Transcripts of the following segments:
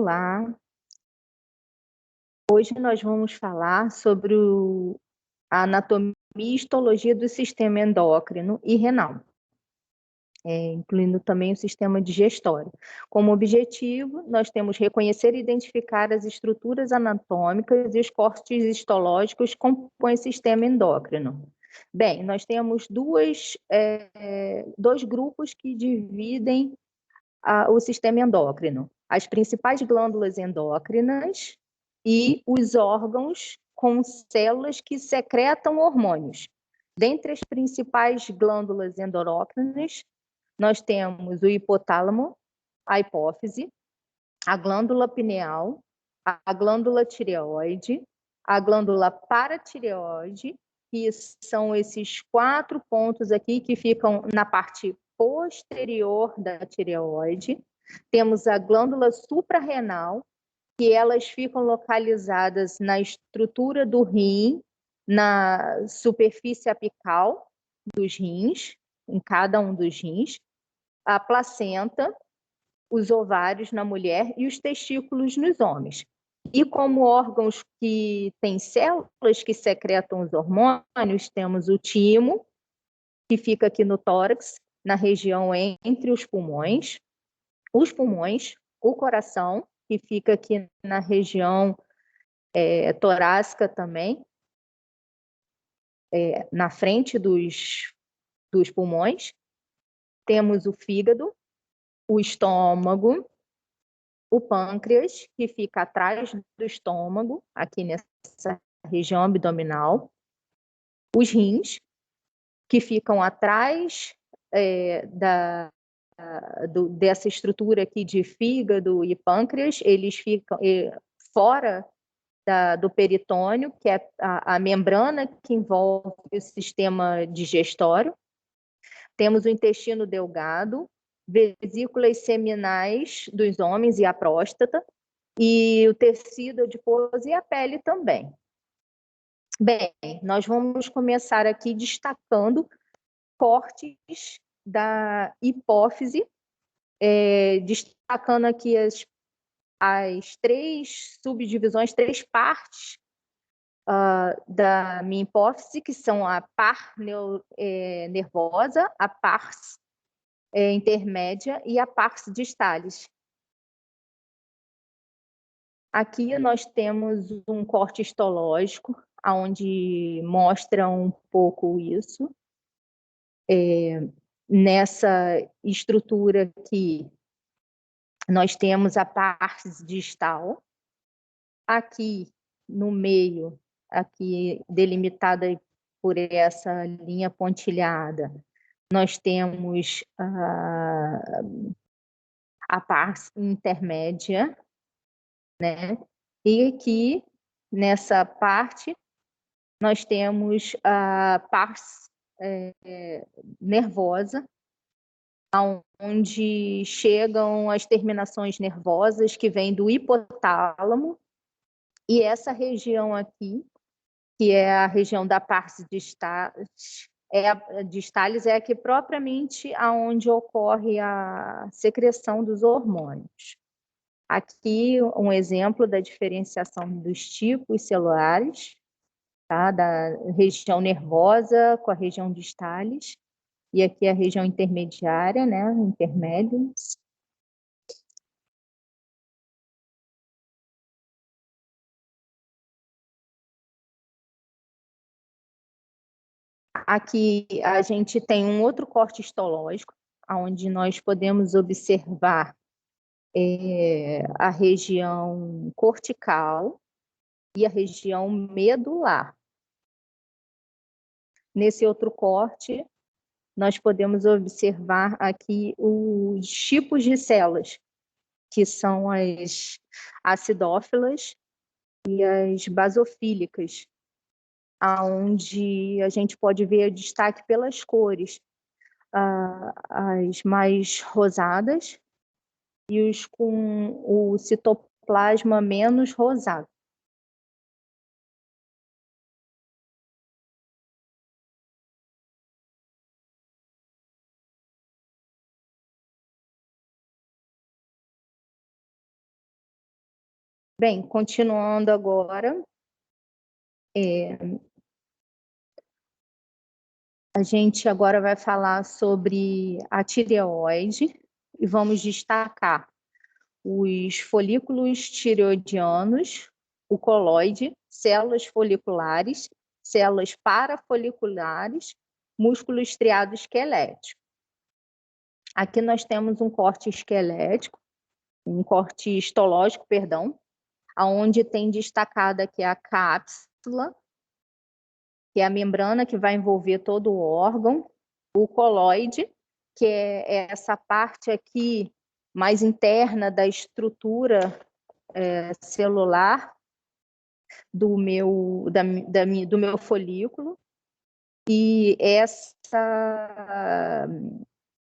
Olá, hoje nós vamos falar sobre a anatomia e histologia do sistema endócrino e renal, incluindo também o sistema digestório. Como objetivo, nós temos reconhecer e identificar as estruturas anatômicas e os cortes histológicos que compõem o sistema endócrino. Bem, nós temos dois grupos que dividem o sistema endócrino: as principais glândulas endócrinas e os órgãos com células que secretam hormônios. Dentre as principais glândulas endócrinas, nós temos o hipotálamo, a hipófise, a glândula pineal, a glândula tireoide, a glândula paratireoide, que são esses 4 pontos aqui que ficam na parte posterior da tireoide. Temos a glândula suprarrenal, que elas ficam localizadas na estrutura do rim, na superfície apical dos rins, em cada um dos rins, a placenta, os ovários na mulher e os testículos nos homens. E como órgãos que têm células que secretam os hormônios, temos o timo, que fica aqui no tórax, na região entre os pulmões, o coração, que fica aqui na região torácica também, na frente dos pulmões. Temos o fígado, o estômago, o pâncreas, que fica atrás do estômago, aqui nessa região abdominal, os rins, que ficam atrás dessa estrutura aqui de fígado e pâncreas, eles ficam fora do peritônio, que é a membrana que envolve o sistema digestório. Temos o intestino delgado, vesículas seminais dos homens e a próstata, e o tecido adiposo e a pele também. Bem, nós vamos começar aqui destacando cortes da hipófise, destacando aqui as 3 subdivisões, 3 partes da minha hipófise, que são a par nervosa, a pars intermédia e a pars distalis. Aqui nós temos um corte histológico, onde mostra um pouco isso. Nessa estrutura aqui, nós temos a pars distal. Aqui no meio, aqui delimitada por essa linha pontilhada, nós temos a pars intermédia, né? E aqui, nessa parte, nós temos a pars nervosa, onde chegam as terminações nervosas que vêm do hipotálamo, e essa região aqui, que é a região da pars distalis, é aqui propriamente onde ocorre a secreção dos hormônios. Aqui um exemplo da diferenciação dos tipos celulares, tá? Da região nervosa com a região distalis, e aqui a região intermediária, né? Intermédios. Aqui a gente tem um outro corte histológico, onde nós podemos observar a região cortical e a região medular. Nesse outro corte, nós podemos observar aqui os tipos de células, que são as acidófilas e as basofílicas, onde a gente pode ver destaque pelas cores, as mais rosadas e os com o citoplasma menos rosado. Bem, continuando agora, a gente agora vai falar sobre a tireoide e vamos destacar os folículos tireoidianos, o coloide, células foliculares, células parafoliculares, músculo estriado esquelético. Aqui nós temos um corte esquelético, um corte histológico, perdão, onde tem destacada aqui a cápsula, que é a membrana que vai envolver todo o órgão, o coloide, que é essa parte aqui mais interna da estrutura celular do meu folículo, e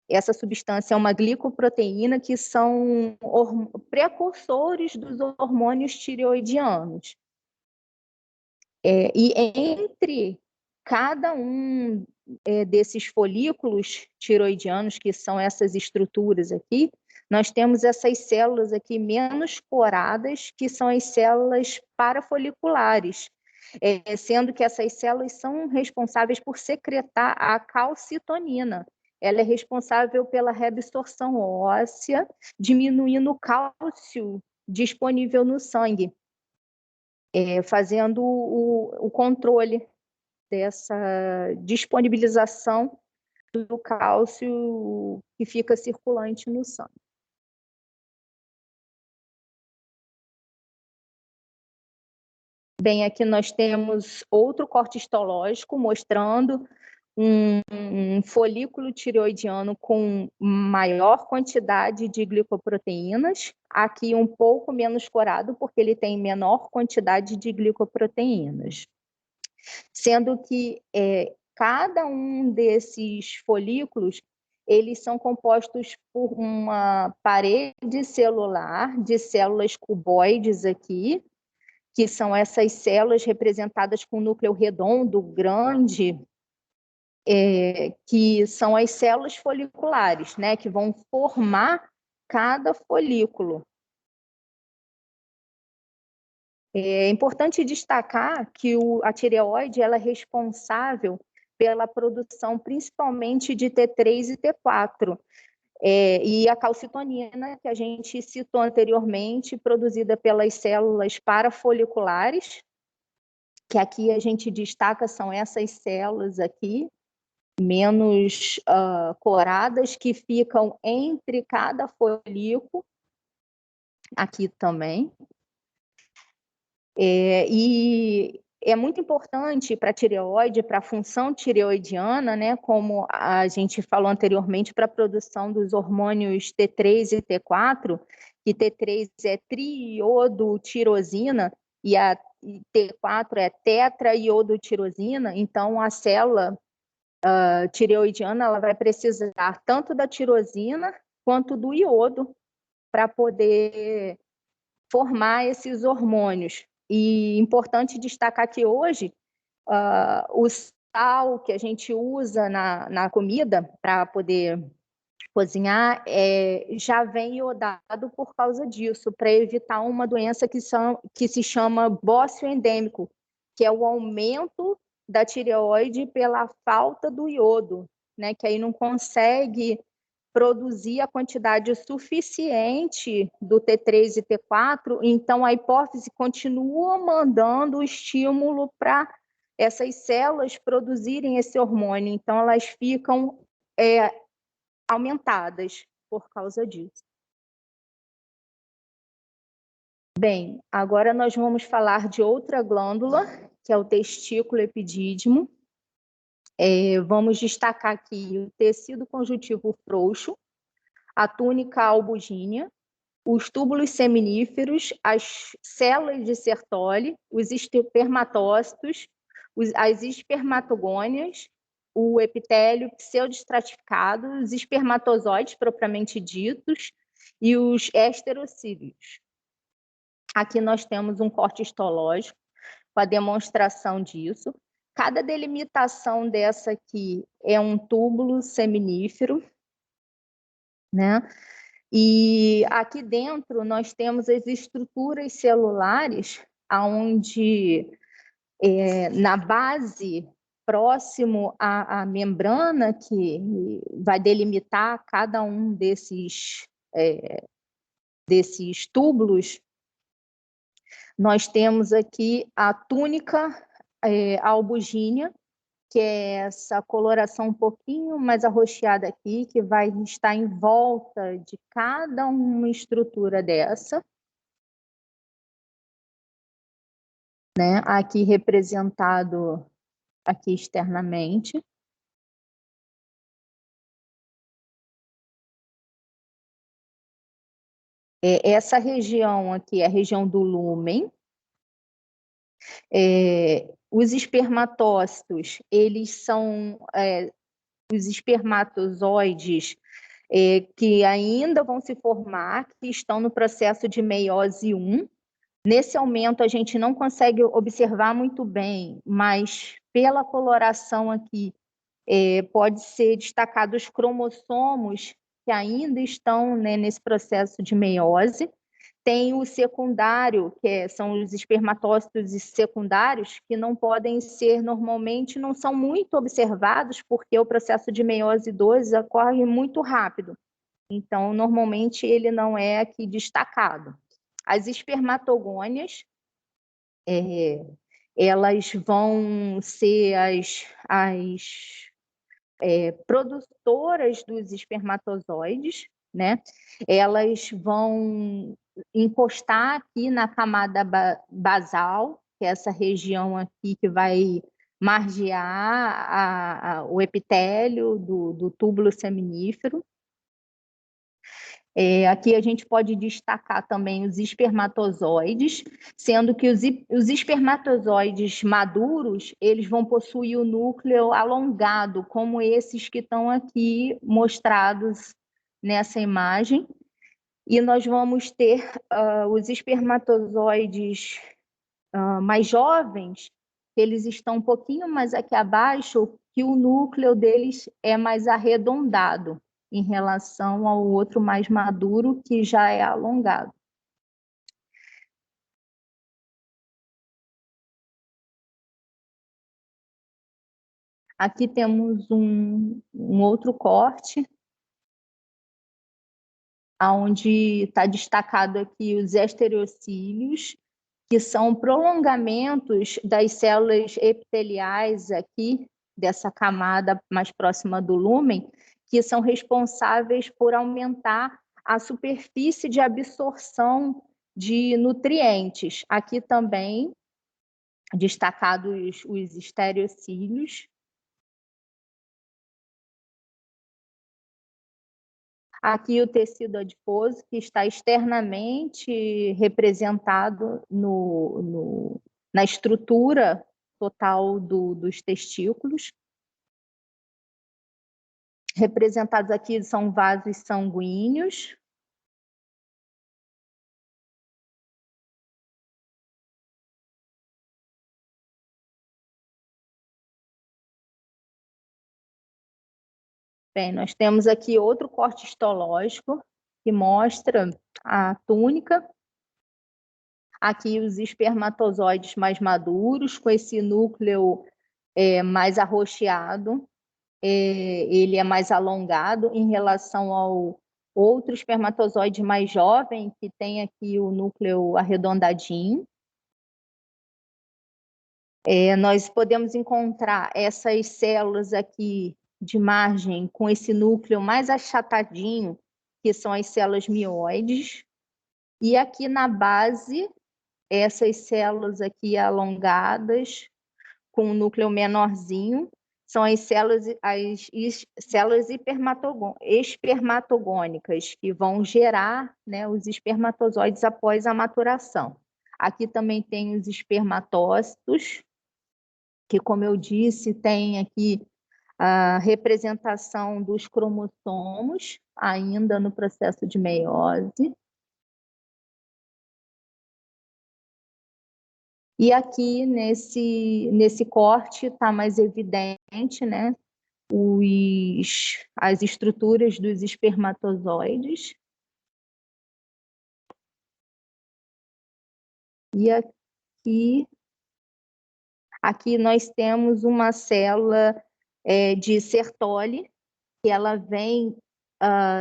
essa substância é uma glicoproteína, que são precursores dos hormônios tireoidianos. E entre cada um desses folículos tireoidianos, que são essas estruturas aqui, nós temos essas células aqui menos coradas, que são as células parafoliculares, sendo que essas células são responsáveis por secretar a calcitonina. Ela é responsável pela reabsorção óssea, diminuindo o cálcio disponível no sangue, fazendo o controle dessa disponibilização do cálcio que fica circulante no sangue. Bem, aqui nós temos outro corte histológico mostrando um folículo tireoidiano com maior quantidade de glicoproteínas, aqui um pouco menos corado, porque ele tem menor quantidade de glicoproteínas. Sendo que cada um desses folículos, eles são compostos por uma parede celular de células cuboides aqui, que são essas células representadas com núcleo redondo, grande, que são as células foliculares, né, que vão formar cada folículo. É importante destacar que a tireoide ela é responsável pela produção principalmente de T3 e T4, e a calcitonina, que a gente citou anteriormente, produzida pelas células parafoliculares, que aqui a gente destaca, são essas células aqui, menos coradas, que ficam entre cada folículo, aqui também. E é muito importante para a tireoide, para a função tireoidiana, né, como a gente falou anteriormente, para a produção dos hormônios T3 e T4, que T3 é triiodotirosina e a T4 é tetraiodotirosina. Então, a célula tireoidiana ela vai precisar tanto da tirosina quanto do iodo para poder formar esses hormônios. E importante destacar que hoje o sal que a gente usa na comida para poder cozinhar já vem iodado por causa disso, para evitar uma doença que se chama bócio endêmico, que é o aumento da tireoide pela falta do iodo, né, que aí não consegue produzir a quantidade suficiente do T3 e T4, então a hipófise continua mandando o estímulo para essas células produzirem esse hormônio, então elas ficam aumentadas por causa disso. Bem, agora nós vamos falar de outra glândula, que é o testículo epidídimo. Vamos destacar aqui o tecido conjuntivo frouxo, a túnica albugínea, os túbulos seminíferos, as células de Sertoli, os espermatócitos, as espermatogônias, o epitélio pseudoestratificado, os espermatozoides propriamente ditos e os esterocílios. Aqui nós temos um corte histológico com a demonstração disso. Cada delimitação dessa aqui é um túbulo seminífero, né? E aqui dentro nós temos as estruturas celulares, onde na base, próximo à membrana, que vai delimitar cada um desses túbulos, nós temos aqui a túnica albugínea, que é essa coloração um pouquinho mais arroxeada aqui, que vai estar em volta de cada uma estrutura dessa, né? Aqui representado aqui externamente. Essa região aqui é a região do lúmen. Os espermatócitos, eles são os espermatozoides que ainda vão se formar, que estão no processo de meiose 1. Nesse aumento, a gente não consegue observar muito bem, mas pela coloração aqui, pode ser destacado os cromossomos que ainda estão, né, nesse processo de meiose. Tem o secundário, são os espermatócitos secundários, que não podem ser normalmente, não são muito observados, porque o processo de meiose 2 ocorre muito rápido. Então, normalmente, ele não é aqui destacado. As espermatogônias, elas vão ser as produtoras dos espermatozoides, né? Elas vão encostar aqui na camada basal, que é essa região aqui que vai margear o epitélio do túbulo seminífero. Aqui a gente pode destacar também os espermatozoides, sendo que os espermatozoides maduros, eles vão possuir o núcleo alongado, como esses que estão aqui mostrados nessa imagem. E nós vamos ter os espermatozoides mais jovens, eles estão um pouquinho mais aqui abaixo, que o núcleo deles é mais arredondado em relação ao outro mais maduro, que já é alongado. Aqui temos um outro corte, onde está destacado aqui os estereocílios, que são prolongamentos das células epiteliais aqui, dessa camada mais próxima do lúmen, que são responsáveis por aumentar a superfície de absorção de nutrientes. Aqui também destacados os estereocílios. Aqui o tecido adiposo, que está externamente representado na estrutura total dos testículos. Representados aqui são vasos sanguíneos. Bem, nós temos aqui outro corte histológico que mostra a túnica. Aqui os espermatozoides mais maduros, com esse núcleo mais arroxeado. Ele é mais alongado em relação ao outro espermatozoide mais jovem, que tem aqui o núcleo arredondadinho. Nós podemos encontrar essas células aqui de margem com esse núcleo mais achatadinho, que são as células mioides. E aqui na base, essas células aqui alongadas, com um núcleo menorzinho, são as células espermatogônicas, que vão gerar, né, os espermatozoides após a maturação. Aqui também tem os espermatócitos, que, como eu disse, tem aqui a representação dos cromossomos, ainda no processo de meiose. E aqui, nesse corte, está mais evidente, né, as estruturas dos espermatozoides. E aqui nós temos uma célula de Sertoli, que ela vem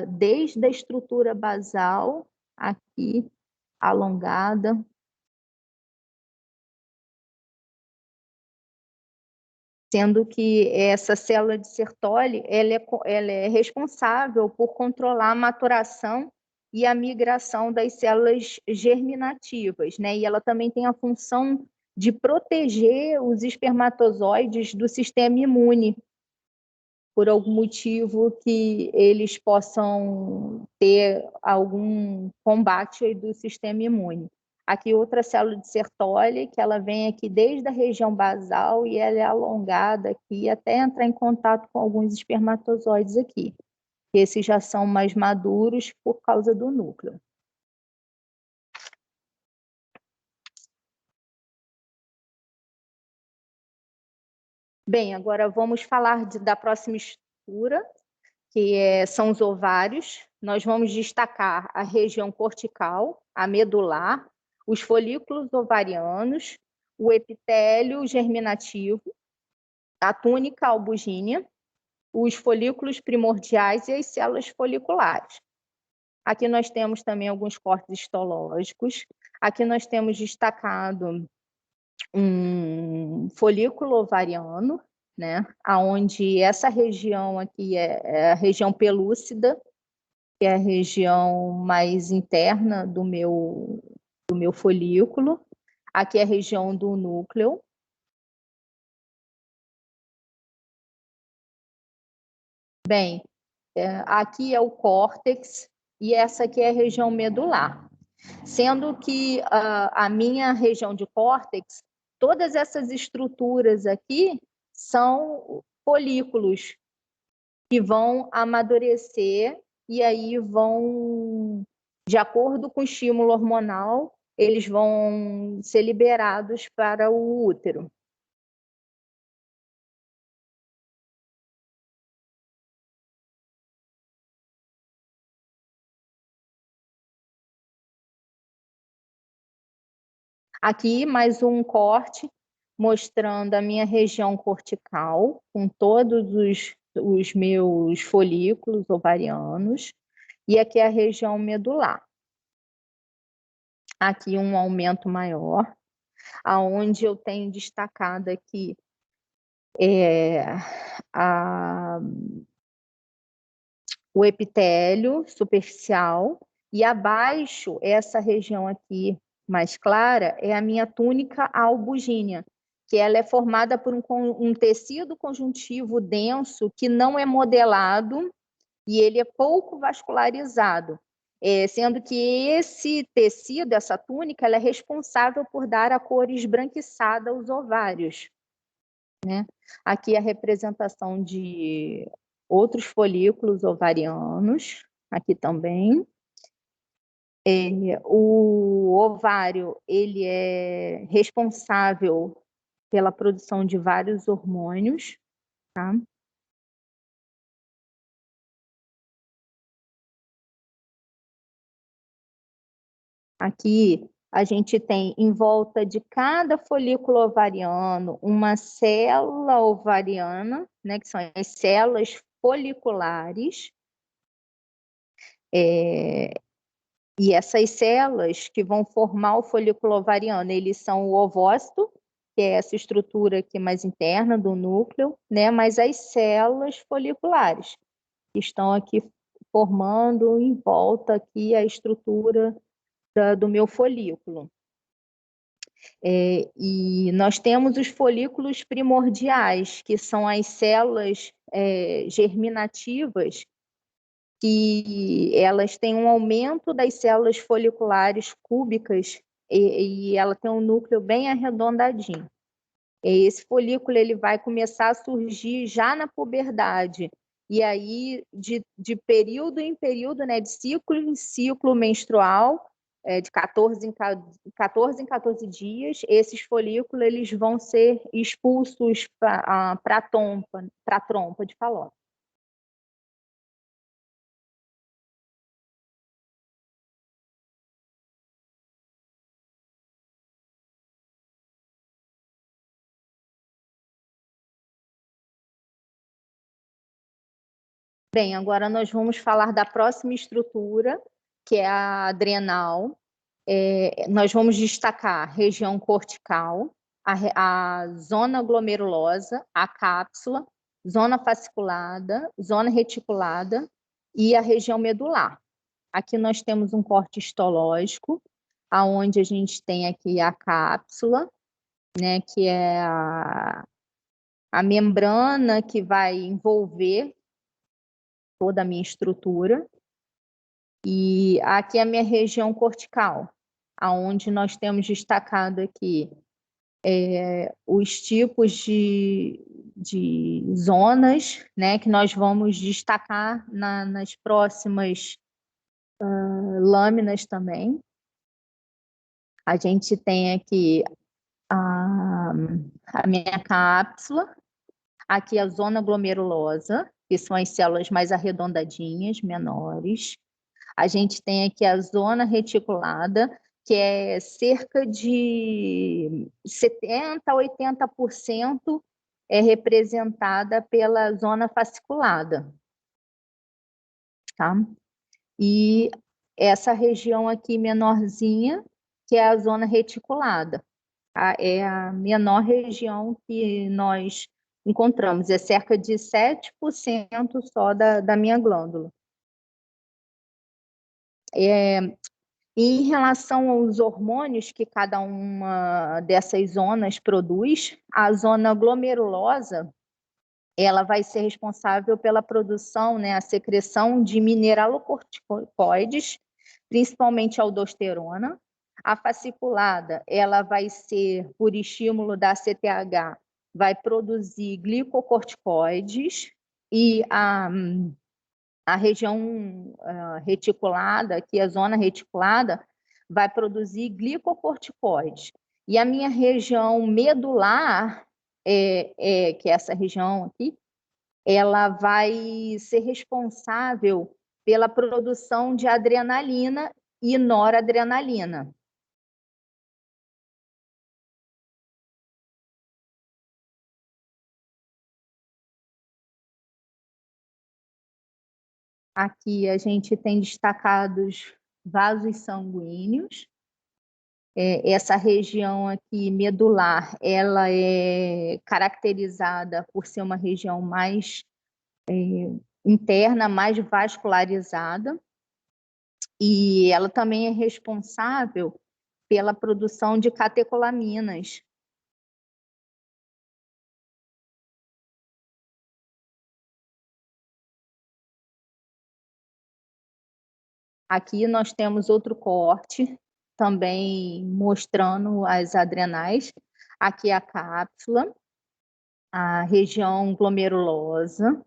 desde a estrutura basal, aqui, alongada. Sendo que essa célula de Sertoli, ela é responsável por controlar a maturação e a migração das células germinativas, né? E ela também tem a função de proteger os espermatozoides do sistema imune, por algum motivo que eles possam ter algum combate do sistema imune. Aqui outra célula de Sertoli, que ela vem aqui desde a região basal e ela é alongada aqui até entrar em contato com alguns espermatozoides aqui. Esses já são mais maduros por causa do núcleo. Bem, agora vamos falar da próxima estrutura, que são os ovários. Nós vamos destacar a região cortical, a medular, os folículos ovarianos, o epitélio germinativo, a túnica albugínea, os folículos primordiais e as células foliculares. Aqui nós temos também alguns cortes histológicos. Aqui nós temos destacado um folículo ovariano, né? Onde essa região aqui é a região pelúcida, que é a região mais interna do meu folículo. Aqui é a região do núcleo. Bem, aqui é o córtex e essa aqui é a região medular. Sendo que a minha região de córtex, todas essas estruturas aqui são folículos que vão amadurecer e aí vão, de acordo com o estímulo hormonal, eles vão ser liberados para o útero. Aqui mais um corte mostrando a minha região cortical, com todos os meus folículos ovarianos, e aqui é a região medular. Aqui um aumento maior, aonde eu tenho destacado aqui o epitélio superficial, e abaixo, essa região aqui mais clara, é a minha túnica albugínea, que ela é formada por um tecido conjuntivo denso que não é modelado e ele é pouco vascularizado, sendo que esse tecido, essa túnica, ela é responsável por dar a cor esbranquiçada aos ovários, né? Aqui a representação de outros folículos ovarianos, aqui também. O ovário, ele é responsável pela produção de vários hormônios, tá? Aqui a gente tem em volta de cada folículo ovariano uma célula ovariana, né, que são as células foliculares. E essas células que vão formar o folículo ovariano, eles são o ovócito, que é essa estrutura aqui mais interna do núcleo, né? Mas as células foliculares, que estão aqui formando em volta aqui a estrutura do meu folículo. E nós temos os folículos primordiais, que são as células germinativas, que elas têm um aumento das células foliculares cúbicas e ela tem um núcleo bem arredondadinho. Esse folículo ele vai começar a surgir já na puberdade, e aí de período em período, né, de ciclo em ciclo menstrual, de 14 em 14 dias, esses folículos eles vão ser expulsos para a trompa de Falópio. Bem, agora nós vamos falar da próxima estrutura, que é a adrenal. Nós vamos destacar a região cortical, a zona glomerulosa, a cápsula, zona fasciculada, zona reticulada e a região medular. Aqui nós temos um corte histológico, aonde a gente tem aqui a cápsula, né, que é a membrana que vai envolver toda a minha estrutura. E aqui é a minha região cortical, aonde nós temos destacado aqui os tipos de zonas, né, que nós vamos destacar nas próximas lâminas também. A gente tem aqui a minha cápsula, aqui a zona glomerulosa, que são as células mais arredondadinhas, menores. A gente tem aqui a zona reticulada, que é cerca de 70% a 80% representada pela zona fasciculada. Tá? E essa região aqui menorzinha, que é a zona reticulada. É a menor região que nós encontramos, é cerca de 7% só da minha glândula. Em relação aos hormônios que cada uma dessas zonas produz, a zona glomerulosa, ela vai ser responsável pela produção, né, a secreção de mineralocorticoides, principalmente aldosterona. A fasciculada, ela vai ser, por estímulo da CTH, vai produzir glicocorticoides, e a região reticulada, aqui a zona reticulada, vai produzir glicocorticoides. E a minha região medular, que é essa região aqui, ela vai ser responsável pela produção de adrenalina e noradrenalina. Aqui a gente tem destacados vasos sanguíneos. Essa região aqui medular, ela é caracterizada por ser uma região mais interna, mais vascularizada, e ela também é responsável pela produção de catecolaminas. Aqui nós temos outro corte, também mostrando as adrenais. Aqui a cápsula, a região glomerulosa,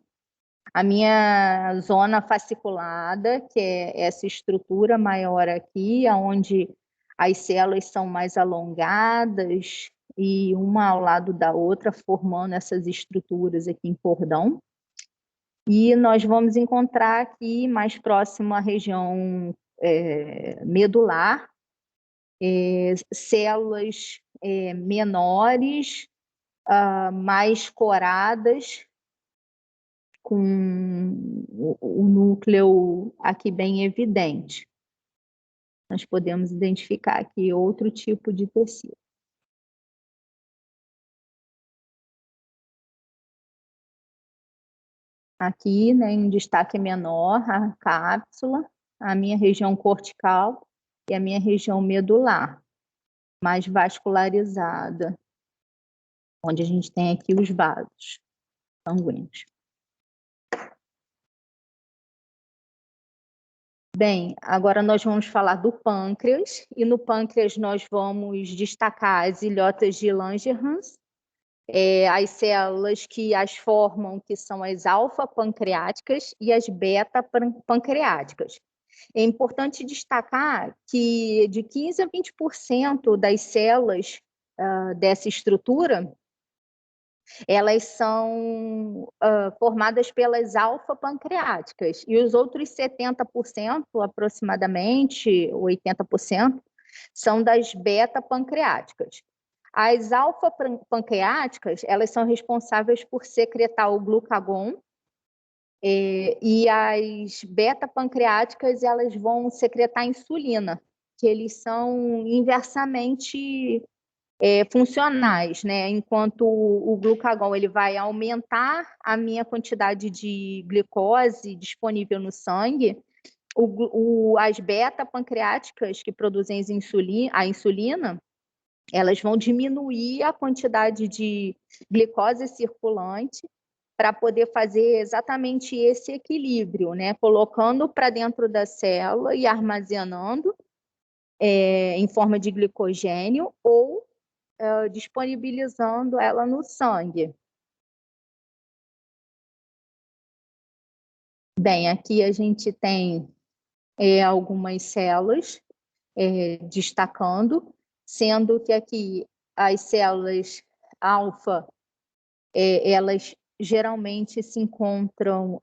a minha zona fasciculada, que é essa estrutura maior aqui, onde as células são mais alongadas e uma ao lado da outra, formando essas estruturas aqui em cordão. E nós vamos encontrar aqui, mais próximo à região medular, células menores, mais coradas, com o núcleo aqui bem evidente. Nós podemos identificar aqui outro tipo de tecido. Aqui, né, em destaque menor, a cápsula, a minha região cortical e a minha região medular, mais vascularizada, onde a gente tem aqui os vasos sanguíneos. Bem, agora nós vamos falar do pâncreas, e no pâncreas nós vamos destacar as ilhotas de Langerhans, as células que as formam, que são as alfa-pancreáticas e as beta-pancreáticas. É importante destacar que de 15% a 20% das células dessa estrutura, elas são formadas pelas alfa-pancreáticas, e os outros 70%, aproximadamente 80%, são das beta-pancreáticas. As alfa-pancreáticas, elas são responsáveis por secretar o glucagon, E as beta-pancreáticas, elas vão secretar insulina, que eles são inversamente funcionais, né? Enquanto o glucagon ele vai aumentar a minha quantidade de glicose disponível no sangue, as beta-pancreáticas que produzem a insulina, elas vão diminuir a quantidade de glicose circulante para poder fazer exatamente esse equilíbrio, né? Colocando para dentro da célula e armazenando em forma de glicogênio ou disponibilizando ela no sangue. Bem, aqui a gente tem algumas células destacando, sendo que aqui as células alfa, elas geralmente se encontram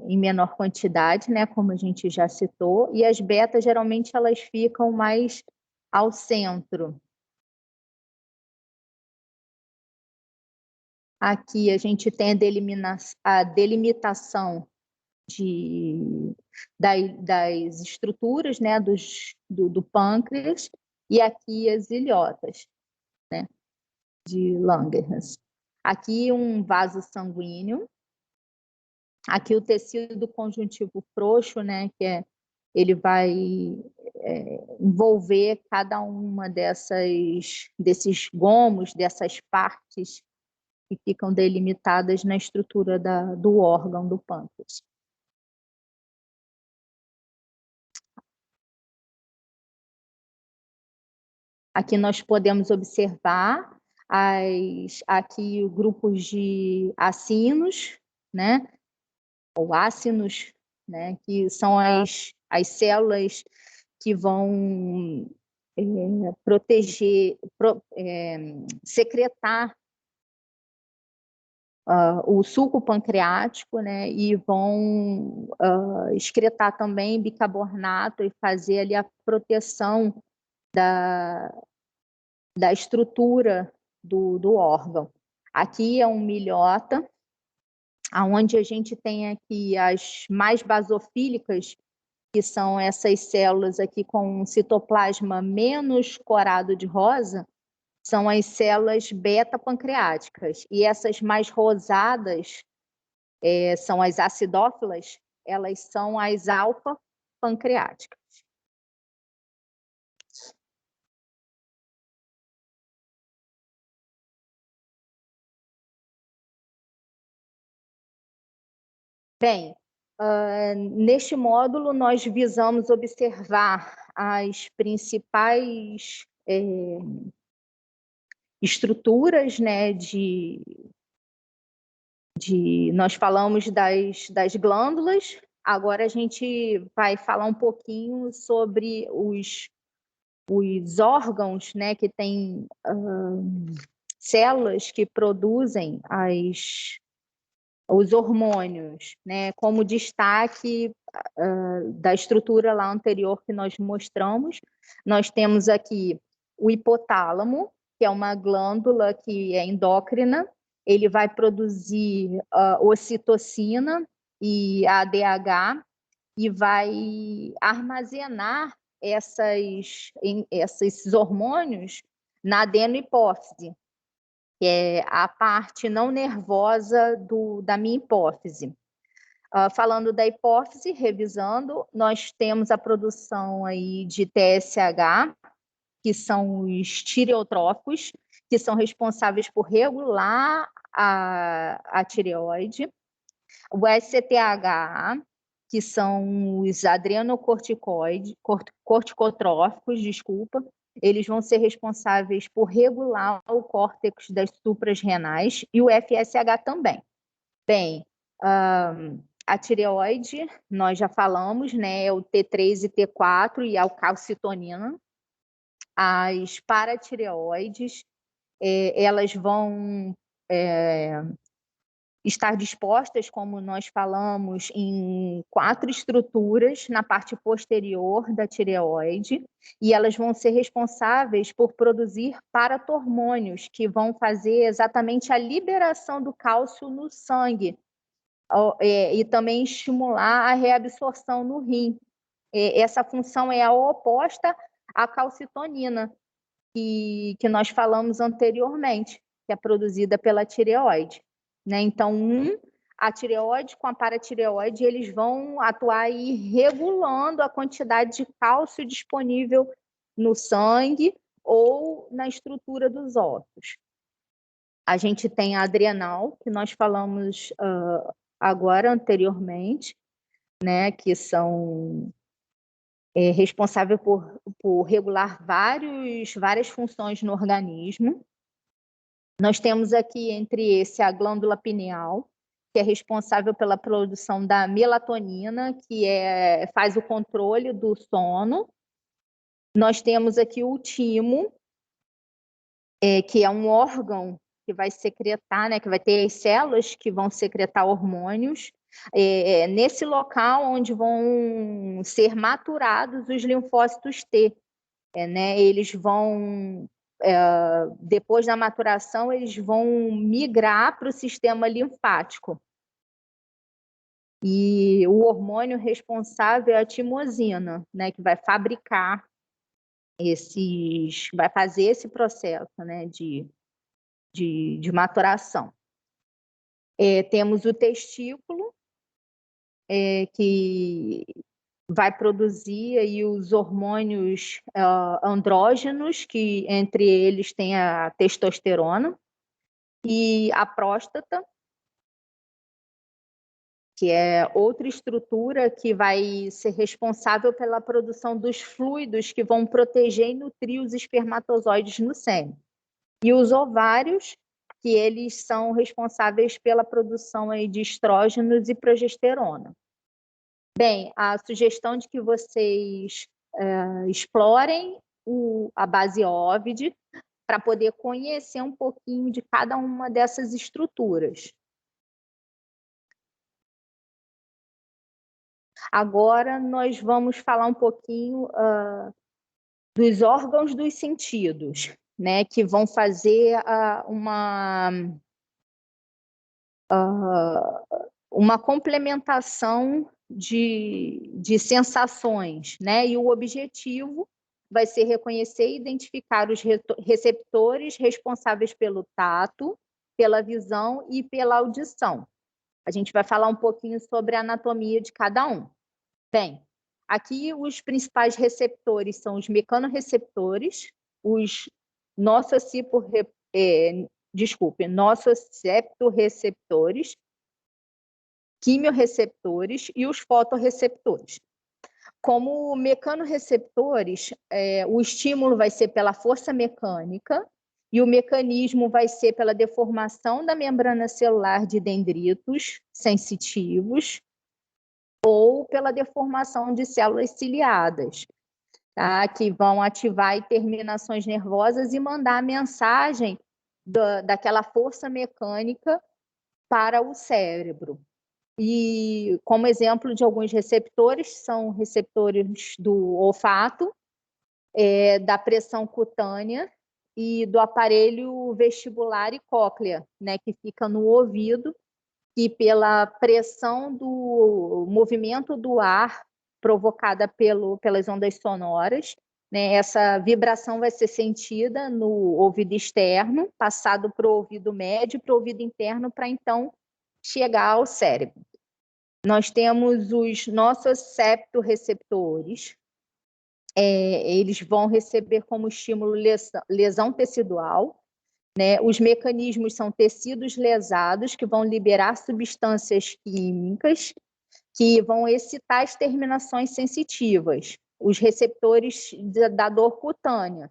em menor quantidade, né, como a gente já citou, e as beta geralmente elas ficam mais ao centro. Aqui a gente tem a delimitação das estruturas, né, do pâncreas, e aqui as ilhotas, né, de Langerhans. Aqui um vaso sanguíneo, aqui o tecido conjuntivo frouxo, né, ele vai envolver cada uma desses gomos, dessas partes que ficam delimitadas na estrutura do órgão do pâncreas. Aqui nós podemos observar aqui grupos de acinos, né, ou ácinos, né, que são as células que vão secretar o suco pancreático, né, e vão excretar também bicarbonato e fazer ali a proteção da estrutura do órgão. Aqui é um milhota, onde a gente tem aqui as mais basofílicas, que são essas células aqui com um citoplasma menos corado de rosa, são as células beta-pancreáticas. E essas mais rosadas são as acidófilas, elas são as alfa-pancreáticas. Bem, neste módulo nós visamos observar as principais estruturas, né, nós falamos das glândulas, agora a gente vai falar um pouquinho sobre os órgãos, né, que têm células que produzem os hormônios, né, como destaque da estrutura lá anterior que nós mostramos. Nós temos aqui o hipotálamo, que é uma glândula que é endócrina, ele vai produzir ocitocina e ADH e vai armazenar esses hormônios na adenohipófise, que é a parte não nervosa da minha hipófise. Falando da hipófise, revisando, nós temos a produção aí de TSH, que são os tireotróficos, que são responsáveis por regular a tireoide. O SCTH, que são os adrenocorticotróficos, desculpa, eles vão ser responsáveis por regular o córtex das supras renais e o FSH também. Bem, a tireoide, nós já falamos, né, é o T3 e T4 e a calcitonina. As paratireoides, elas vão estar dispostas, como nós falamos, em 4 estruturas na parte posterior da tireoide, e elas vão ser responsáveis por produzir paratormônios, que vão fazer exatamente a liberação do cálcio no sangue, e também estimular a reabsorção no rim. Essa função é a oposta à calcitonina, que nós falamos anteriormente, que é produzida pela tireoide, né? Então, a tireoide com a paratireoide, eles vão atuar aí regulando a quantidade de cálcio disponível no sangue ou na estrutura dos ossos. A gente tem a adrenal, que nós falamos agora anteriormente, né, que são responsáveis por regular várias funções no organismo. Nós temos aqui entre esse a glândula pineal, que é responsável pela produção da melatonina, que faz o controle do sono. Nós temos aqui o timo, que é um órgão que vai secretar, né, que vai ter as células que vão secretar hormônios, nesse local onde vão ser maturados os linfócitos T. Né, eles vão, depois da maturação, eles vão migrar para o sistema linfático. E o hormônio responsável é a timosina, né, que vai fabricar vai fazer esse processo, né, de maturação. Temos o testículo, que vai produzir aí os hormônios andrógenos, que entre eles tem a testosterona, e a próstata, que é outra estrutura que vai ser responsável pela produção dos fluidos que vão proteger e nutrir os espermatozoides no sêmen. E os ovários, que eles são responsáveis pela produção aí de estrógenos e progesterona. Bem, a sugestão de que vocês explorem a base OVID para poder conhecer um pouquinho de cada uma dessas estruturas. Agora nós vamos falar um pouquinho dos órgãos dos sentidos, né, que vão fazer uma complementação de sensações, né? E o objetivo vai ser reconhecer e identificar os receptores responsáveis pelo tato, pela visão e pela audição. A gente vai falar um pouquinho sobre a anatomia de cada um. Bem, aqui os principais receptores são os mecanorreceptores, os nociceptorreceptores, quimiorreceptores e os fotorreceptores. Como mecanorreceptores, o estímulo vai ser pela força mecânica e o mecanismo vai ser pela deformação da membrana celular de dendritos sensitivos ou pela deformação de células ciliadas, tá? Que vão ativar terminações nervosas e mandar a mensagem daquela força mecânica para o cérebro. E como exemplo de alguns receptores, são receptores do olfato, da pressão cutânea e do aparelho vestibular e cóclea, né, que fica no ouvido, e pela pressão do movimento do ar provocada pelas ondas sonoras, né, essa vibração vai ser sentida no ouvido externo, passado para o ouvido médio, para o ouvido interno, para então chegar ao cérebro. Nós temos os nociceptorreceptores, eles vão receber como estímulo lesão tecidual, né? Os mecanismos são tecidos lesados que vão liberar substâncias químicas que vão excitar as terminações sensitivas, os receptores da dor cutânea.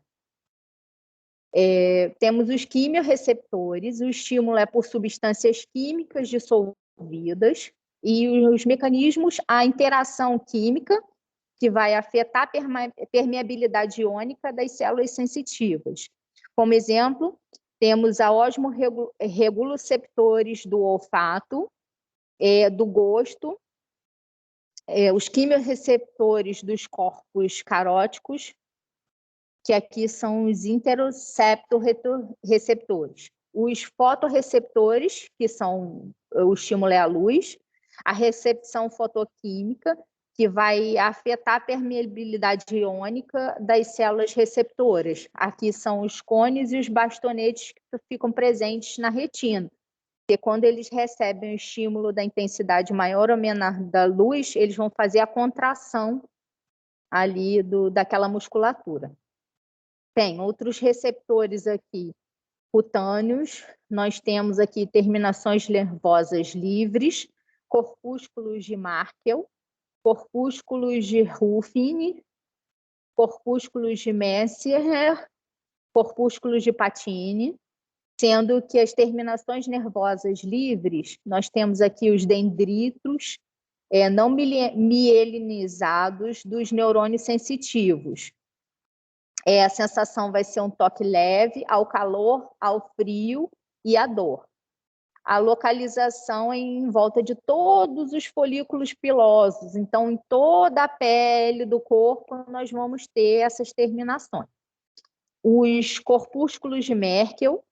Temos os quimiorreceptores, o estímulo é por substâncias químicas dissolvidas, e os mecanismos, a interação química, que vai afetar a permeabilidade iônica das células sensitivas. Como exemplo, temos a osmorreceptores do olfato, do gosto, os quimiorreceptores dos corpos caróticos, que aqui são os interoceptorreceptores. Os fotorreceptores, que são o estímulo à luz, a recepção fotoquímica, que vai afetar a permeabilidade iônica das células receptoras. Aqui são os cones e os bastonetes que ficam presentes na retina. Porque quando eles recebem o estímulo da intensidade maior ou menor da luz, eles vão fazer a contração ali daquela musculatura. Tem outros receptores aqui cutâneos, nós temos aqui terminações nervosas livres, corpúsculos de Merkel, corpúsculos de Ruffin, corpúsculos de Messier, corpúsculos de Patini, sendo que as terminações nervosas livres, nós temos aqui os dendritos não mielinizados dos neurônios sensitivos. A sensação vai ser um toque leve ao calor, ao frio e à dor. A localização é em volta de todos os folículos pilosos, então em toda a pele do corpo nós vamos ter essas terminações. Os corpúsculos de Merkel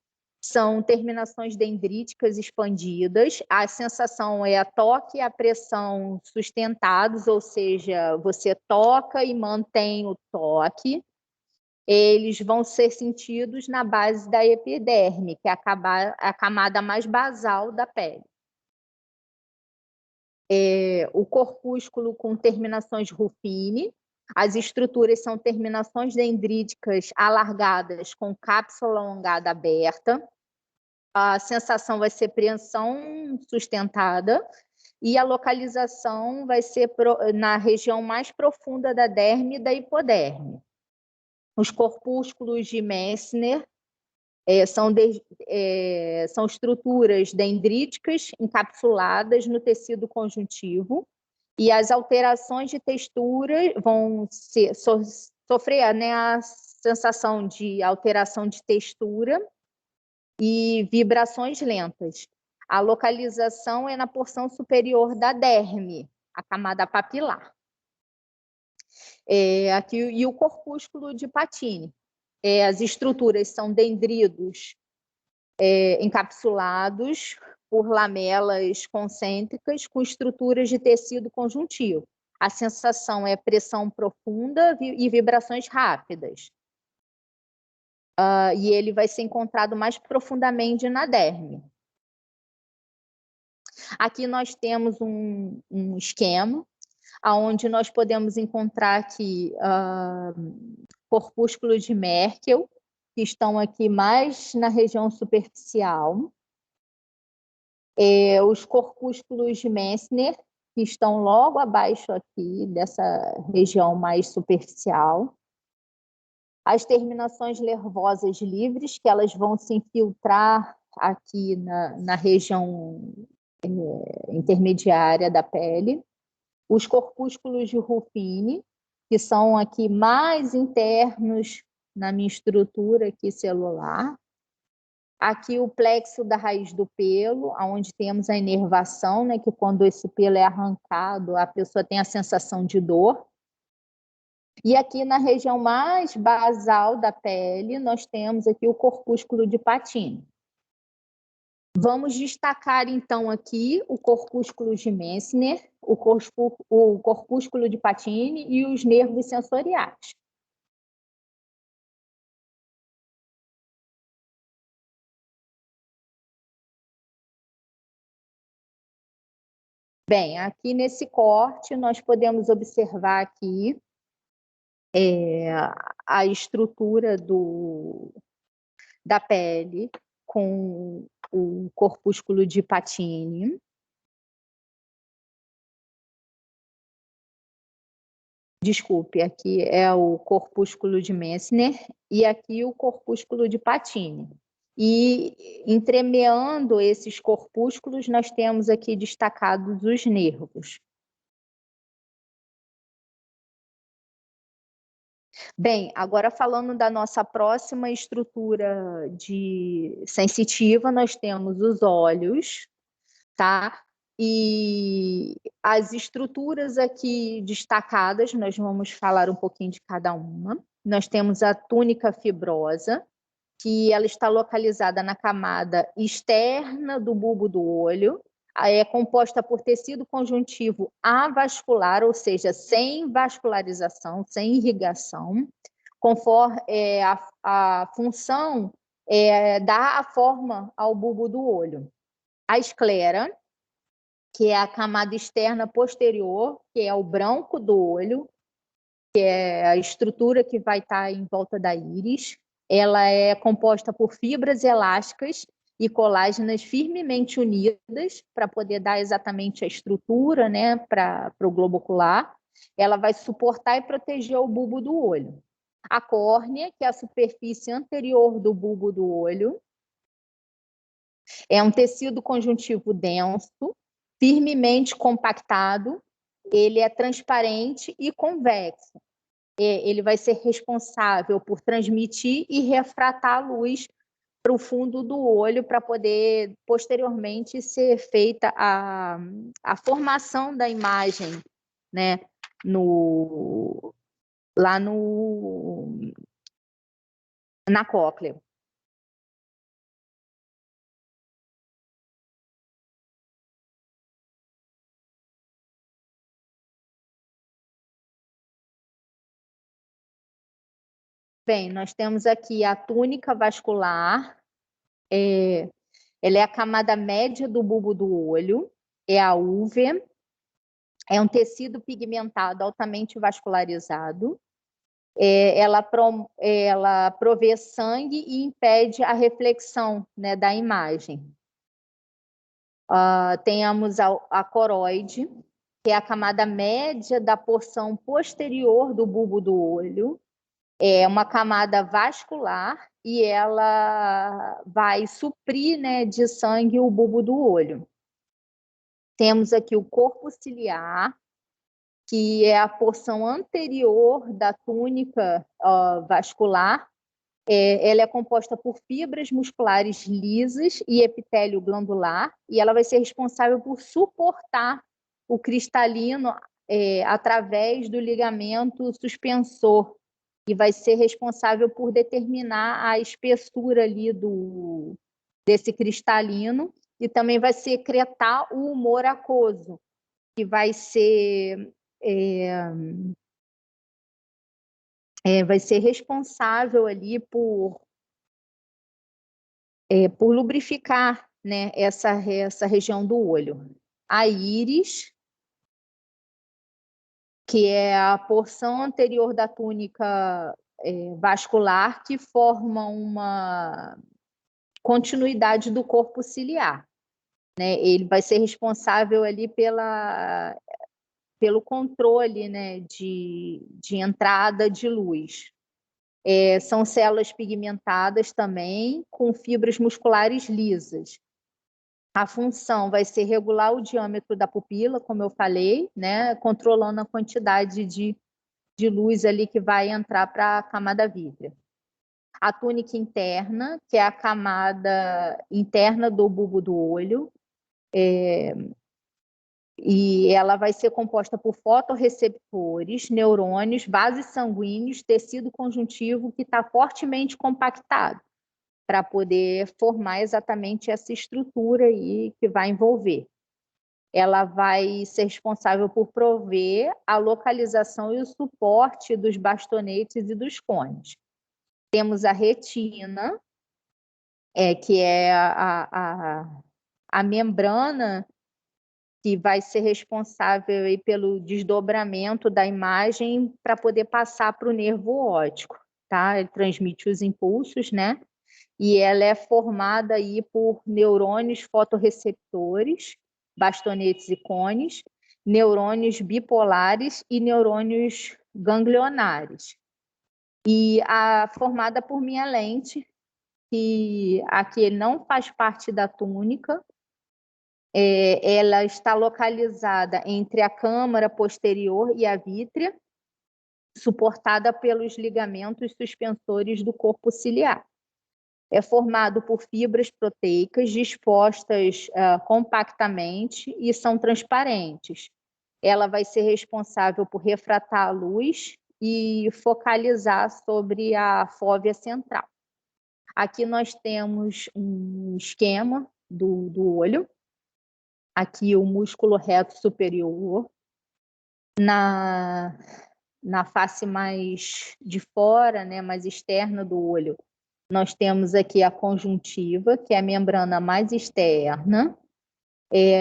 são terminações dendríticas expandidas, a sensação é a toque e a pressão sustentados, ou seja, você toca e mantém o toque. Eles vão ser sentidos na base da epiderme, que é a camada mais basal da pele. O corpúsculo com terminações Ruffini, as estruturas são terminações dendríticas alargadas com cápsula alongada aberta. A sensação vai ser preensão sustentada e a localização vai ser na região mais profunda da derme e da hipoderme. Os corpúsculos de Messner são estruturas dendríticas encapsuladas no tecido conjuntivo e as alterações de textura vão sofrer a sensação de alteração de textura e vibrações lentas. A localização é na porção superior da derme, a camada papilar. Aqui, e o corpúsculo de Patini. As estruturas são dendridos encapsulados por lamelas concêntricas com estruturas de tecido conjuntivo. A sensação é pressão profunda e vibrações rápidas. E ele vai ser encontrado mais profundamente na derme. Aqui nós temos um esquema onde nós podemos encontrar aqui corpúsculos de Merkel, que estão aqui mais na região superficial. Os corpúsculos de Messner, que estão logo abaixo aqui dessa região mais superficial. As terminações nervosas livres, que elas vão se infiltrar aqui na região intermediária da pele. Os corpúsculos de Ruffini, que são aqui mais internos na minha estrutura aqui celular. Aqui o plexo da raiz do pelo, onde temos a inervação, né, que quando esse pelo é arrancado, a pessoa tem a sensação de dor. E aqui na região mais basal da pele, nós temos aqui o corpúsculo de Patini. Vamos destacar, então, aqui o corpúsculo de Messner, o corpúsculo de Patini e os nervos sensoriais. Bem, aqui nesse corte, nós podemos observar aqui a estrutura da pele com o corpúsculo de Patini. Desculpe, aqui é o corpúsculo de Messner e aqui o corpúsculo de Patini. E entremeando esses corpúsculos, nós temos aqui destacados os nervos. Bem, agora falando da nossa próxima estrutura sensitiva, nós temos os olhos, tá? E as estruturas aqui destacadas, nós vamos falar um pouquinho de cada uma. Nós temos a túnica fibrosa, que ela está localizada na camada externa do bulbo do olho. é composta por tecido conjuntivo avascular, ou seja, sem vascularização, sem irrigação, conforme a função dá a forma ao bulbo do olho. A esclera, que é a camada externa posterior, que é o branco do olho, que é a estrutura que vai estar em volta da íris. Ela é composta por fibras elásticas e colágenas firmemente unidas para poder dar exatamente a estrutura, né, para o globo ocular. Ela vai suportar e proteger o bulbo do olho. A córnea, que é a superfície anterior do bulbo do olho, é um tecido conjuntivo denso, firmemente compactado, ele é transparente e convexo. Ele vai ser responsável por transmitir e refratar a luz para o fundo do olho para poder, posteriormente, ser feita a formação da imagem, né, lá na cóclea. Bem, nós temos aqui a túnica vascular, ela é a camada média do bulbo do olho, é a úvea, é um tecido pigmentado altamente vascularizado, ela provê sangue e impede a reflexão, né, da imagem. Temos a coroide, que é a camada média da porção posterior do bulbo do olho, é uma camada vascular e ela vai suprir, né, de sangue o bulbo do olho. Temos aqui o corpo ciliar, que é a porção anterior da túnica vascular. Ela é composta por fibras musculares lisas e epitélio glandular, e ela vai ser responsável por suportar o cristalino através do ligamento suspensor, e vai ser responsável por determinar a espessura ali desse cristalino, e também vai secretar o humor aquoso, que vai ser responsável ali por lubrificar, né, essa região do olho. A íris, que é a porção anterior da túnica vascular, que forma uma continuidade do corpo ciliar, né? Ele vai ser responsável ali pelo controle, né, de entrada de luz. São células pigmentadas também, com fibras musculares lisas. A função vai ser regular o diâmetro da pupila, como eu falei, né, controlando a quantidade de luz ali que vai entrar para a camada vítrea. A túnica interna, que é a camada interna do bulbo do olho, e ela vai ser composta por fotorreceptores, neurônios, vasos sanguíneos, tecido conjuntivo que está fortemente compactado para poder formar exatamente essa estrutura aí que vai envolver. Ela vai ser responsável por prover a localização e o suporte dos bastonetes e dos cones. Temos a retina, que é a membrana que vai ser responsável aí pelo desdobramento da imagem para poder passar para o nervo óptico, tá? Ele transmite os impulsos, né? E ela é formada aí por neurônios fotorreceptores, bastonetes e cones, neurônios bipolares e neurônios ganglionares. E formada por mielente, que aqui não faz parte da túnica, ela está localizada entre a câmara posterior e a vítrea, suportada pelos ligamentos suspensores do corpo ciliar. É formado por fibras proteicas dispostas compactamente e são transparentes. Ela vai ser responsável por refratar a luz e focalizar sobre a fóvea central. Aqui nós temos um esquema do olho. aqui o músculo reto superior. Na face mais de fora, né, mais externa do olho, nós temos aqui a conjuntiva, que é a membrana mais externa.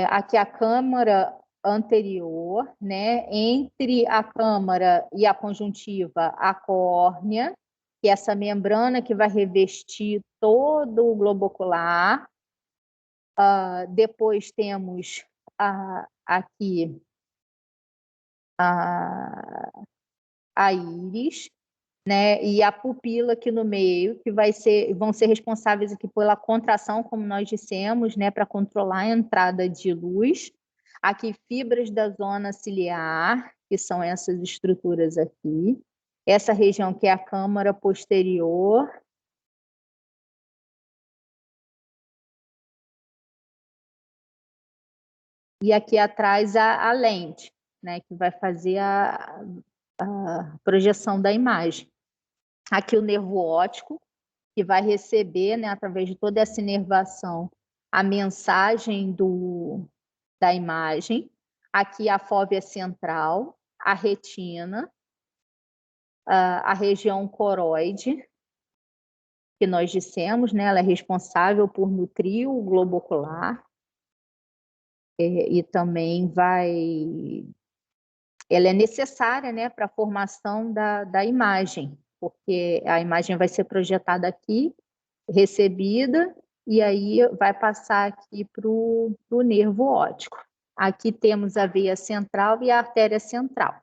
Aqui a câmara anterior, né, entre a câmara e a conjuntiva, a córnea, que é essa membrana que vai revestir todo o globo ocular. Depois temos aqui a íris, né, e a pupila aqui no meio, que vão ser responsáveis aqui pela contração, como nós dissemos, né, para controlar a entrada de luz. Aqui, fibras da zona ciliar, que são essas estruturas aqui. Essa região que é a câmara posterior. E aqui atrás a lente, né, que vai fazer a projeção da imagem. Aqui o nervo óptico, que vai receber, né, através de toda essa inervação, a mensagem da imagem. Aqui a fóvea central, a retina, a região coroide, que nós dissemos, né, ela é responsável por nutrir o globo ocular, e também ela é necessária, né, para a formação da imagem, porque a imagem vai ser projetada aqui, recebida, e aí vai passar aqui para o nervo óptico. Aqui temos a veia central e a artéria central.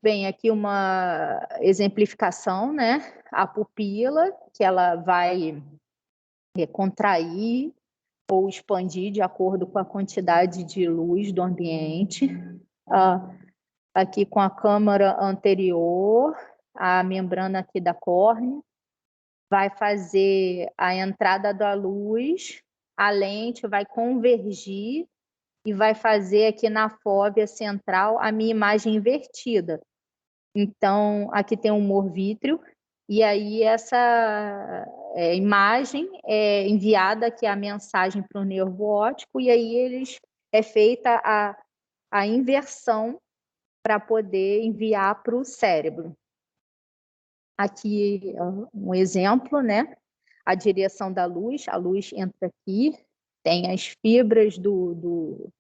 Bem, aqui uma exemplificação, né? A pupila, que ela vai contrair ou expandir de acordo com a quantidade de luz do ambiente. Aqui com a câmara anterior, a membrana aqui da córnea, vai fazer a entrada da luz, a lente vai convergir e vai fazer aqui na fóvea central a minha imagem invertida. Então, aqui tem um humor vítreo, e aí essa imagem é enviada aqui a mensagem para o nervo óptico, e aí é feita a inversão para poder enviar para o cérebro. Aqui um exemplo, né? A direção da luz, a luz entra aqui, tem as fibras do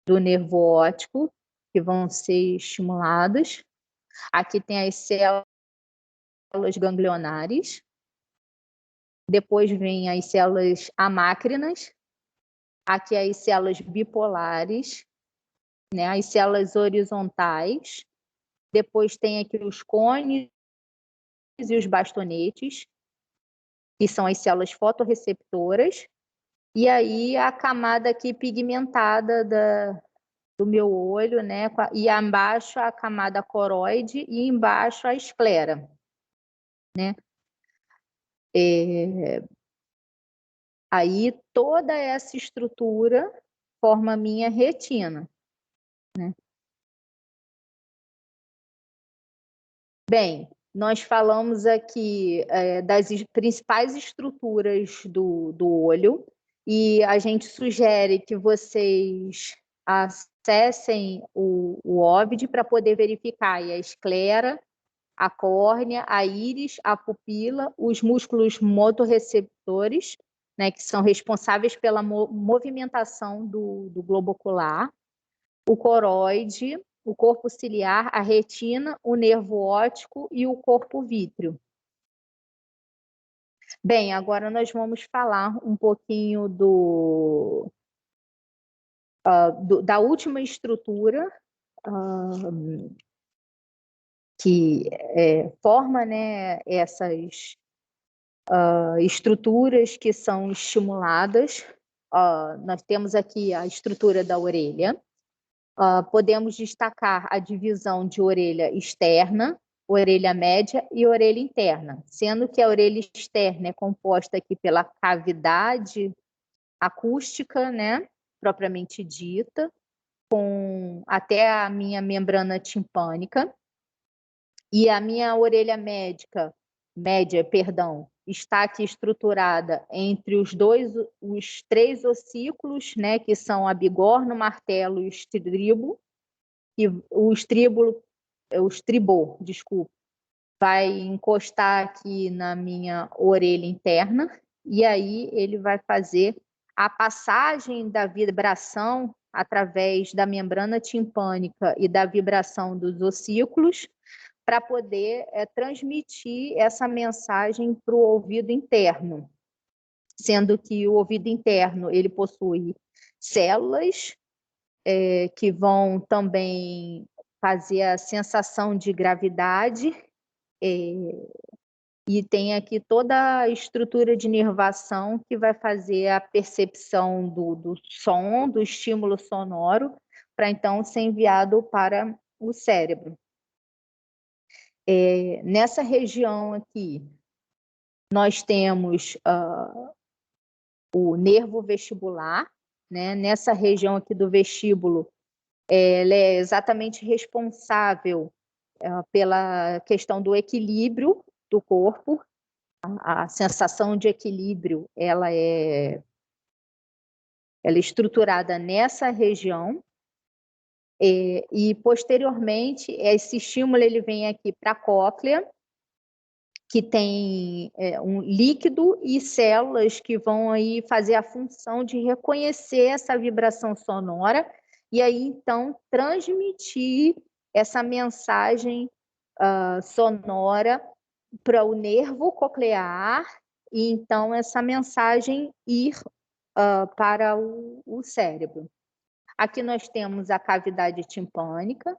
nervo óptico que vão ser estimuladas. Aqui tem as células ganglionares. Depois vem as células amácrinas. Aqui as células bipolares, né? As células horizontais. Depois tem aqui os cones e os bastonetes, que são as células fotorreceptoras. E aí a camada aqui pigmentada do meu olho, né? E embaixo a camada coroide e embaixo a esclera, né? Aí toda essa estrutura forma a minha retina, né? Bem, nós falamos aqui das principais estruturas do olho, e a gente sugere que vocês acessem o OVID para poder verificar a esclera, a córnea, a íris, a pupila, os músculos motorreceptores, né, que são responsáveis pela movimentação do globo ocular, o coroide, o corpo ciliar, a retina, o nervo óptico e o corpo vítreo. Bem, agora nós vamos falar um pouquinho da última estrutura que forma, né, essas estruturas que são estimuladas. Nós temos aqui a estrutura da orelha. Podemos destacar a divisão de orelha externa, orelha média e orelha interna, sendo que a orelha externa é composta aqui pela cavidade acústica, né, propriamente dita, com até a minha membrana timpânica, e a minha orelha média, está aqui estruturada entre os três ossículos, né, que são a bigorna, o martelo e o estribo, e o estribô, desculpa, vai encostar aqui na minha orelha interna, e aí ele vai fazer a passagem da vibração através da membrana timpânica e da vibração dos ossículos para poder transmitir essa mensagem para o ouvido interno, sendo que o ouvido interno ele possui células que vão também fazer a sensação de gravidade, e tem aqui toda a estrutura de inervação que vai fazer a percepção do som, do estímulo sonoro, para então ser enviado para o cérebro. Nessa região aqui, nós temos o nervo vestibular, né? Nessa região aqui do vestíbulo, ela é exatamente responsável pela questão do equilíbrio do corpo. A sensação de equilíbrio ela é estruturada nessa região. E posteriormente, esse estímulo ele vem aqui para a cóclea, que tem um líquido e células que vão aí fazer a função de reconhecer essa vibração sonora e aí então transmitir essa mensagem sonora para o nervo coclear e então essa mensagem ir para o cérebro. Aqui nós temos a cavidade timpânica,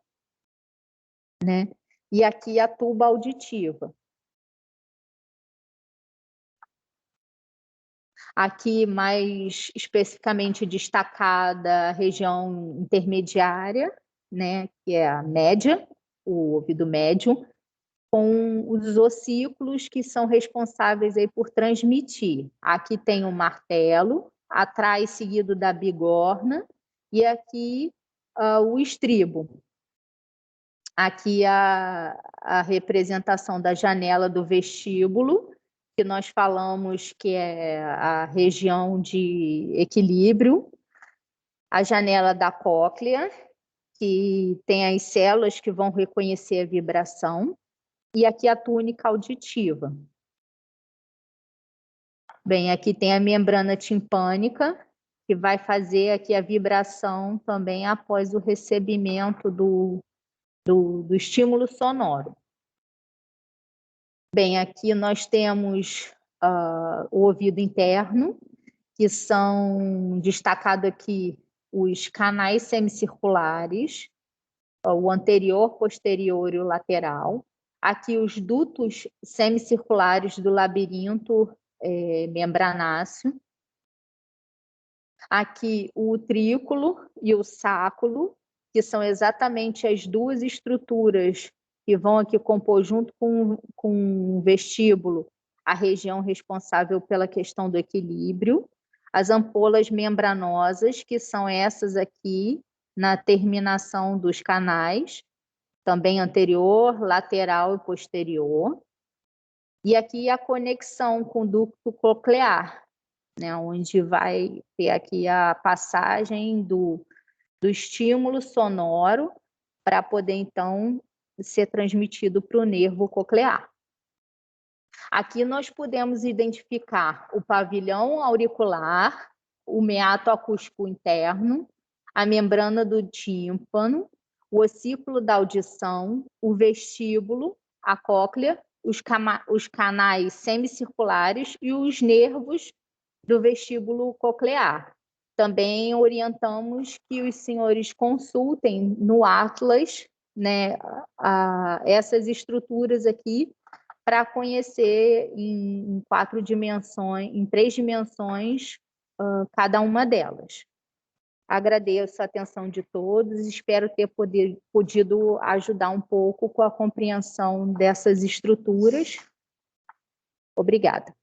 né? E aqui a tuba auditiva. Aqui, mais especificamente destacada, a região intermediária, né, que é a média, o ouvido médio, com os ossículos que são responsáveis aí por transmitir. Aqui tem o martelo, atrás seguido da bigorna, e aqui o estribo. Aqui a representação da janela do vestíbulo, que nós falamos que é a região de equilíbrio, a janela da cóclea, que tem as células que vão reconhecer a vibração, e aqui a túnica auditiva. Bem, aqui tem a membrana timpânica, que vai fazer aqui a vibração também após o recebimento do estímulo sonoro. Bem, aqui nós temos o ouvido interno, que são destacados aqui os canais semicirculares, o anterior, posterior e o lateral. Aqui os dutos semicirculares do labirinto membranáceo. Aqui o utrículo e o sáculo, que são exatamente as duas estruturas que vão aqui compor junto com o vestíbulo, a região responsável pela questão do equilíbrio. As ampolas membranosas, que são essas aqui na terminação dos canais, também anterior, lateral e posterior. E aqui a conexão com o ducto coclear, né, onde vai ter aqui a passagem do estímulo sonoro para poder, então, ser transmitido para o nervo coclear. Aqui nós podemos identificar o pavilhão auricular, o meato acústico interno, a membrana do tímpano, o ossículo da audição, o vestíbulo, a cóclea, os canais semicirculares e os nervos do vestíbulo coclear. Também orientamos que os senhores consultem no Atlas, né, essas estruturas aqui, para conhecer em 4 dimensões, em 3 dimensões, cada uma delas. Agradeço a atenção de todos, espero ter podido ajudar um pouco com a compreensão dessas estruturas. Obrigada.